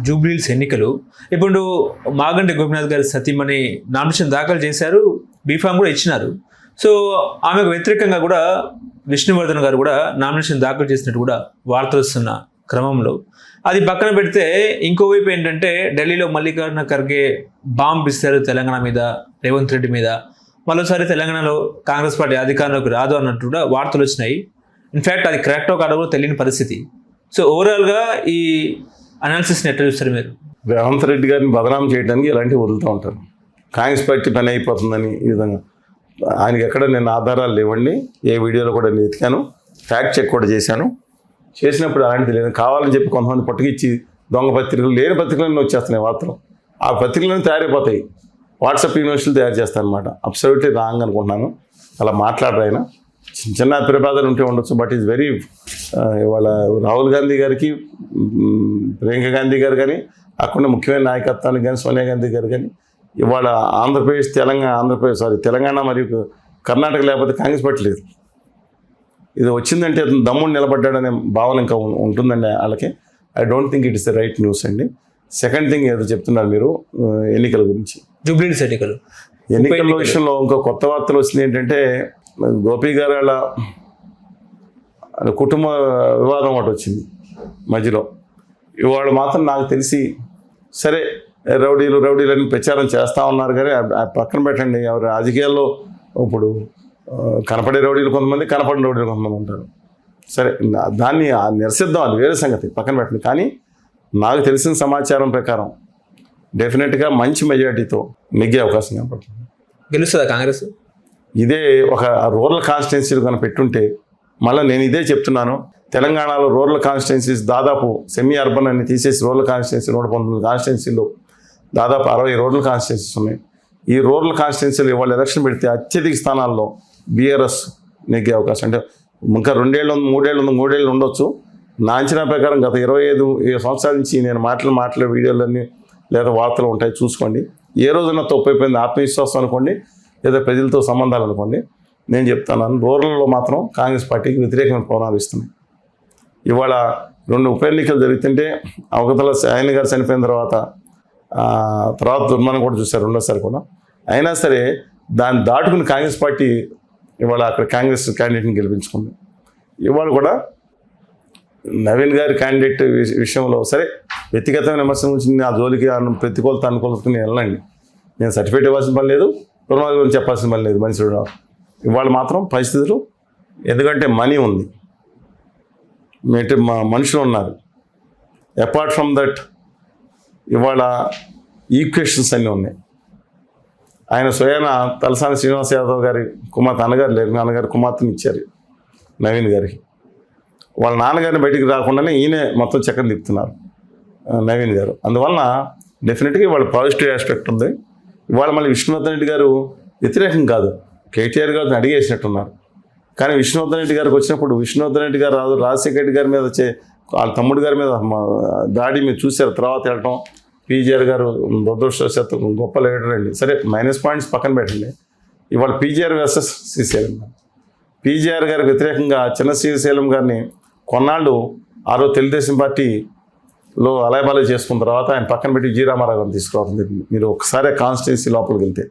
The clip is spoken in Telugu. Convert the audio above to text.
జూబ్లీహిల్స్ ఎన్నికలు ఇప్పుడు మాగంటి గోపీనాథ్ గారి సతీమణి నామినేషన్ దాఖలు చేశారు, బీఫామ్ కూడా ఇచ్చినారు. సో ఆమెకు వ్యతిరేకంగా కూడా విష్ణువర్ధన్ గారు కూడా నామినేషన్ దాఖలు చేసినట్టు కూడా వార్తలు వస్తున్న క్రమంలో అది పక్కన పెడితే ఇంకోవైపు ఏంటంటే ఢిల్లీలో మల్లికార్జున ఖర్గే బాంబ్ ఇస్తారు తెలంగాణ మీద, రేవంత్ రెడ్డి మీద, మరోసారి తెలంగాణలో కాంగ్రెస్ పార్టీ అధికారంలోకి రాదు అన్నట్టు కూడా వార్తలు వచ్చినాయి. ఇన్ఫ్యాక్ట్ అది కరెక్టో కాదో కూడా తెలియని పరిస్థితి. సో ఓవరాల్గా ఈ అనాలిసిస్ని ఎట్లా చూస్తారు మీరు? రేవంత్ రెడ్డి గారిని బదనాం చేయడానికి ఇలాంటివి వదులుతూ ఉంటారు. కాంగ్రెస్ పార్టీ పని అయిపోతుందని ఈ విధంగా. ఆయనకి ఎక్కడ నేను ఆధారాలు లేవండి, ఏ వీడియోలో కూడా నేను ఎతికాను, ఫ్యాక్ట్ చెక్ కూడా చేసినప్పుడు అలాంటిది లేదు. కావాలని చెప్పి కొంతమంది పట్టుకిచ్చి దొంగ పత్రికలు, లేని పత్రికలను వచ్చేస్తున్నాయి వార్తలు. ఆ పత్రికలను తయారైపోతాయి, వాట్సాప్ యూనివర్సిటీలు తయారు చేస్తాను అనమాట. అబ్సల్యూట్లీ రాంగ్ అనుకుంటున్నాను. అలా మాట్లాడరు ఆయన. చిన్న ప్రతిపాదనలు ఉంటే ఉండొచ్చు, బట్ ఈజ్ వెరీ ఇవాళ రాహుల్ గాంధీ గారికి, ప్రియాంక గాంధీ గారు కానీ, అక్కడ ముఖ్యమైన నాయకత్వానికి కానీ సోనియా గాంధీ గారు కానీ, ఇవాళ తెలంగాణ మరియు కర్ణాటక లేకపోతే కాంగ్రెస్ పార్టీ లేదు. ఇది వచ్చిందంటే దమ్ముడు నిలబడ్డాడనే భావన ఇంకా ఉంటుందండి వాళ్ళకి. I don't think it is the right news అండి. సెకండ్ థింగ్ ఏదో చెప్తున్నారు మీరు ఎన్నికల గురించి, జూబ్లీహిల్స్ ఎన్నికల విషయంలో ఇంకో కొత్త వార్తలు వచ్చింది ఏంటంటే, గోపి గారు వాళ్ళ కుటుంబ వివాదం ఒకటి వచ్చింది మధ్యలో. ఇవాళ మాత్రం నాకు తెలిసి సరే రౌడీలు అని ప్రచారం చేస్తూ ఉన్నారు, కానీ పక్కన పెట్టండి. ఎవరు రాజకీయాల్లో ఇప్పుడు కనపడే రౌడీలు కొంతమంది, కనపడిన రౌడీలు కొంతమంది ఉంటారు. సరే దాన్ని నిరసిద్దాం, అది వేరే సంగతి, పక్కన పెట్టండి. కానీ నాకు తెలిసిన సమాచారం ప్రకారం డెఫినెట్గా మంచి మెజారిటీతో నెగ్గే అవకాశం కనపడుతుంది. గెలుస్తుందా కాంగ్రెస్? ఇదే ఒక రూరల్ కాన్స్టిట్యున్సీలు కనుక పెట్టుంటే, మళ్ళీ నేను ఇదే చెప్తున్నాను, తెలంగాణలో రూరల్ కాన్స్టిట్యున్సీస్ దాదాపు సెమీ అర్బన్ అని తీసేసి రూరల్ కాన్స్టిట్యున్సీ 119 కాన్స్టిట్యున్సీలో దాదాపు 60 రూరల్ కాన్స్టిట్యున్సీస్ ఉన్నాయి. ఈ రూరల్ కాన్స్టిట్యున్సీలు ఇవాళ ఎలక్షన్ పెడితే అత్యధిక స్థానాల్లో బీఆర్ఎస్ నెగ్గే అవకాశం. అంటే ఇంకా 2 ఏళ్ళు 3 ఏళ్ళు ఉండొచ్చు. నా అంచనా ప్రకారం గత 25 సంవత్సరాల నుంచి నేను మాట్లాడే వీడియోలన్నీ లేదా వార్తలు ఉంటాయి, చూసుకోండి. ఏ రోజున తప్పు అయిపోయింది, ఆత్మవిశ్వాసం అనుకోండి, లేదా ప్రజలతో సంబంధాలు అనుకోండి, నేను చెప్తాను రూరల్లో మాత్రం కాంగ్రెస్ పార్టీకి వ్యతిరేకమైన పవనాలు ఇస్తున్నాయి. ఇవాళ 2 ఉప ఎన్నికలు జరుగుతుంటే అవతల ఆయన గారు చనిపోయిన తర్వాత దుర్మానం కూడా చూశారు రెండోసారి కూడా. అయినా సరే దాన్ని దాటుకుని కాంగ్రెస్ పార్టీ ఇవాళ అక్కడ కాంగ్రెస్ క్యాండిడేట్ని గెలిపించుకుంది. ఇవాళ కూడా నవీన్ గారి క్యాండిడేట్ విషయంలో సరే వ్యక్తిగతమైన విమర్శల గురించి ఆ జోలికి ప్రతికూలత అనుకూలతని వెళ్ళండి. నేను సర్టిఫికేట్ ఇవ్వాల్సిన పని లేదు, రుణాల గురించి చెప్పాల్సిన పని లేదు. మనుషులు ఇవాళ మాత్రం పరిస్థితులు, ఎందుకంటే మనీ ఉంది, మనుషులు ఉన్నారు. అపార్ట్ ఫ్రమ్ దట్ ఇవాళ ఈక్వేషన్స్ అన్నీ ఉన్నాయి. ఆయన స్వయాన తలసాని శ్రీనివాస్ యాదవ్ గారి కుమార్తె, నాన్నగారి కుమార్తెని ఇచ్చారు నవీన్ గారికి. వాళ్ళ నాన్నగారిని బయటికి రాకుండానే ఈయనే మొత్తం చక్కని తిప్పుతున్నారు నవీన్ గారు. అందువలన డెఫినెట్గా ఇవాళ పాజిటివ్ ఆస్పెక్ట్ ఉంది. ఇవాళ మళ్ళీ విష్ణువర్ధన్ రెడ్డి గారు వ్యతిరేకం కాదు, కేటీఆర్ గారిని అడిగేసినట్టున్నారు. కానీ విష్ణువర్ధన్ రెడ్డి గారికి వచ్చినప్పుడు విష్ణువర్ధన్ రెడ్డి గారు రాజశేఖర రెడ్డి గారి మీద వాళ్ళ తమ్ముడు గారి మీద దాడి మీరు చూశారు. తర్వాత వెళ్ళటం, పీజీఆర్ గారు దురదృష్టవశాత్తు గొప్ప లీడర్ అండి. సరే మైనస్ పాయింట్స్ పక్కన పెట్టండి. ఇవాళ పీజీఆర్ వర్సెస్ శ్రీశైలం గారు, పీజీఆర్ గారికి వ్యతిరేకంగా చిన్న శ్రీశైలం గారిని కొన్నాళ్ళు ఆ రోజు తెలుగుదేశం పార్టీలో అలయబాలయ చేసుకున్న తర్వాత ఆయన పక్కన పెట్టి జీ రామారావు గారిని తీసుకురావడం జరిగింది. మీరు ఒకసారి కాన్స్టిట్యున్సీ లోపలికి వెళ్తే